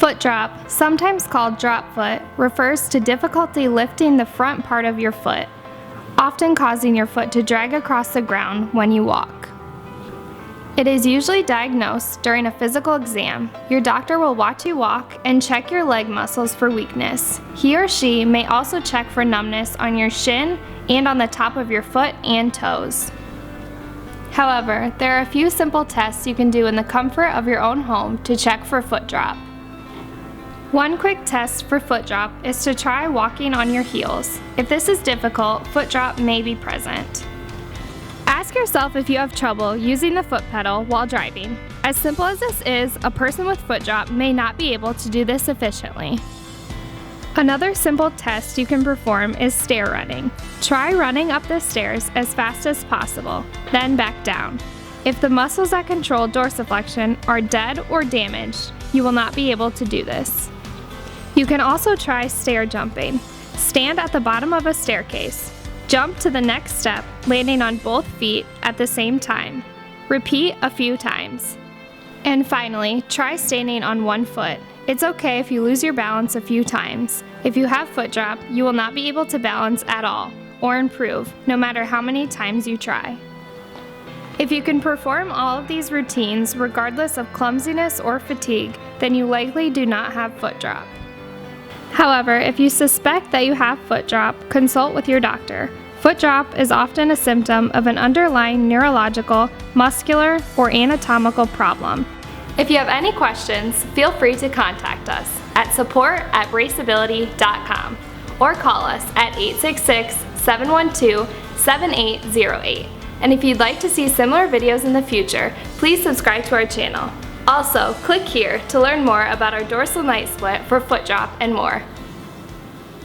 Foot drop, sometimes called drop foot, refers to difficulty lifting the front part of your foot, often causing your foot to drag across the ground when you walk. It is usually diagnosed during a physical exam. Your doctor will watch you walk and check your leg muscles for weakness. He or she may also check for numbness on your shin and on the top of your foot and toes. However, there are a few simple tests you can do in the comfort of your own home to check for foot drop. One quick test for foot drop is to try walking on your heels. If this is difficult, foot drop may be present. Ask yourself if you have trouble using the foot pedal while driving. As simple as this is, a person with foot drop may not be able to do this efficiently. Another simple test you can perform is stair running. Try running up the stairs as fast as possible, then back down. If the muscles that control dorsiflexion are dead or damaged, you will not be able to do this. You can also try stair jumping. Stand at the bottom of a staircase. Jump to the next step, landing on both feet at the same time. Repeat a few times. And finally, try standing on one foot. It's okay if you lose your balance a few times. If you have foot drop, you will not be able to balance at all, or improve, no matter how many times you try. If you can perform all of these routines regardless of clumsiness or fatigue, then you likely do not have foot drop. However, if you suspect that you have foot drop, consult with your doctor. Foot drop is often a symptom of an underlying neurological, muscular, or anatomical problem. If you have any questions, feel free to contact us at support@braceability.com or call us at 866-712-7808. And if you'd like to see similar videos in the future, please subscribe to our channel. Also, click here to learn more about our dorsal night split for foot drop and more.